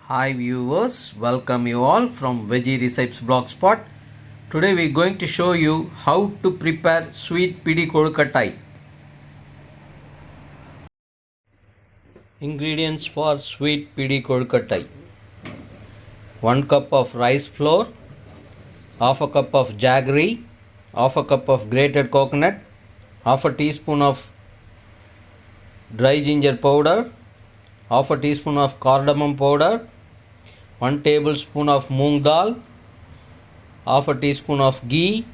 Hi viewers, welcome you all from Veggie Recipes Blogspot. Today we are going to show you how to prepare sweet Pidi Kozhukattai. Ingredients for sweet Pidi Kozhukattai: 1 cup of rice flour, half a cup of jaggery, half a cup of grated coconut, half a teaspoon of dry ginger powder, half a teaspoon of cardamom powder, 1 tablespoon of moong dal, half a teaspoon of ghee,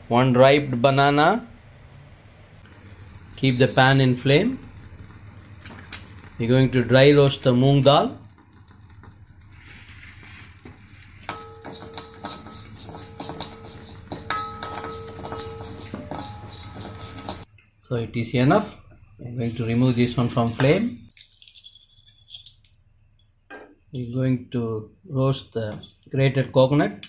1 ripe banana. Keep the pan in flame. We're going to dry roast the moong dal. So it is enough. I'm going to remove this one from flame. We're going to roast the grated coconut.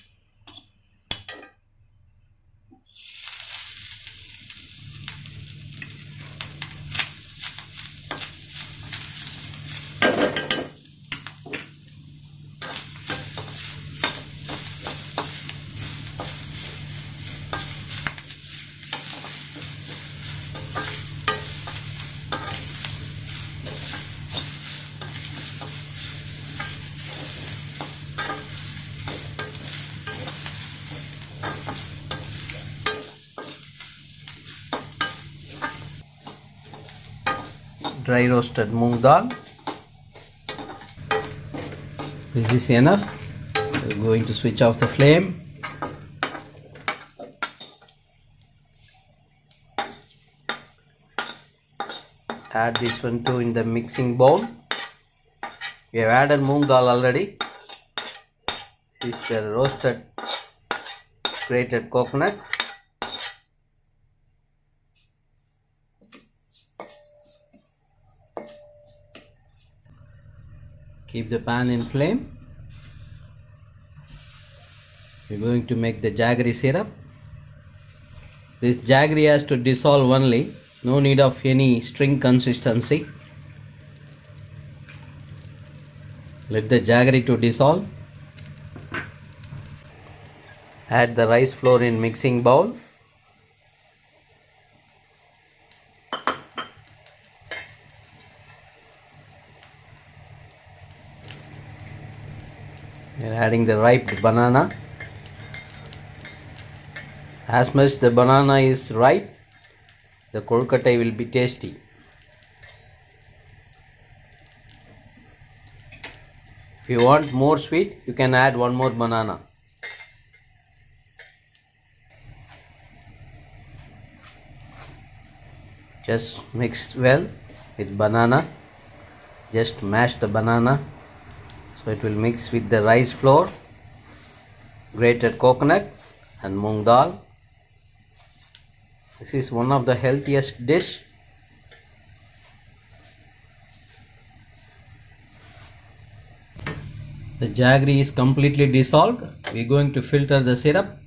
Dry roasted moong dal. This is enough. We're going to switch off the flame. Add this one too in the mixing bowl. We have added moong dal already. This is the roasted grated coconut. Keep the pan in flame. We're going to make the jaggery syrup. This jaggery has to dissolve only. No need of any string consistency. Let the jaggery to dissolve. Add the rice flour in mixing bowl. We are adding the ripe banana. As much the banana is ripe, the kozhukattai will be tasty. If you want more sweet, you can add one more banana. Just mix well with banana. Just mash the banana so it will mix with the rice flour, grated coconut and moong dal. This is one of the healthiest dish. The jaggery is completely dissolved. We are going to filter the syrup.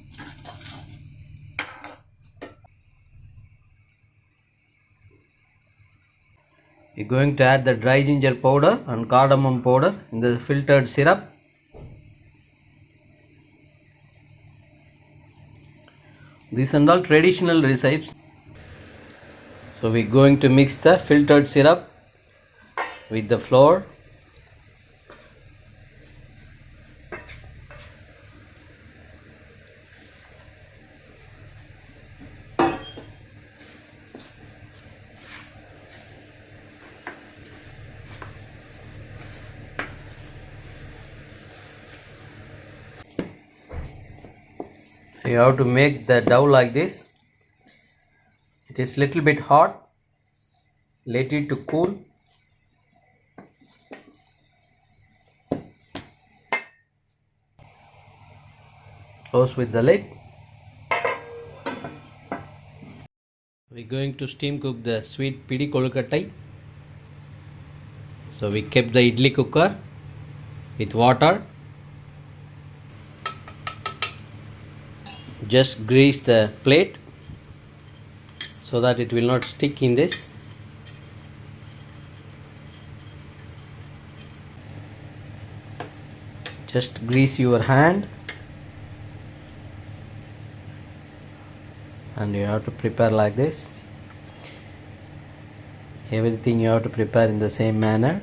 We are going to add the dry ginger powder and cardamom powder in the filtered syrup. These are all traditional recipes. So we are going to mix the filtered syrup with the flour. So you have to make the dough like this. It is little bit hot. Let it to cool. Close with the lid. We are going to steam cook the sweet Pidi Kozhukattai. So we kept the idli cooker with water. Just grease the plate so that it will not stick in this. Just grease your hand and you have to prepare like this. Everything you have to prepare in the same manner.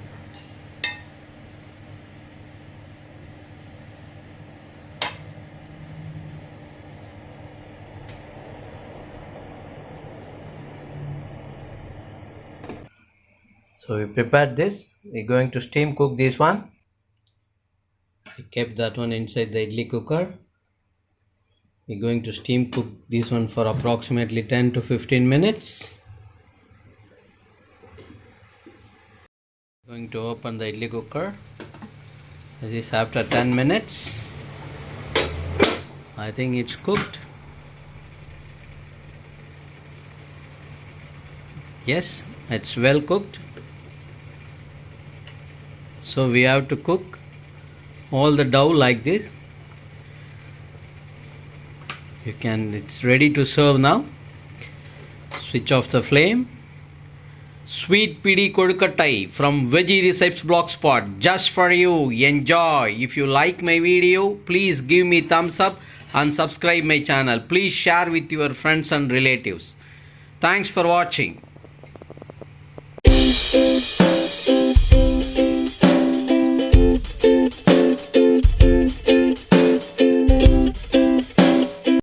So we prepared this. We're going to steam cook this one. We kept that one inside the idli cooker. We're going to steam cook this one for approximately 10 to 15 minutes. Going to open the idli cooker. This is after 10 minutes. I think it's cooked. Yes, it's well cooked. So we have to cook all the dough like this. It's ready to serve now. Switch off the flame. Sweet Pidi Kozhukattai from Veggie Recipes Blogspot, just for you. Enjoy. If you like my video, please give me thumbs up and subscribe my channel. Please share with your friends and relatives. Thanks for watching.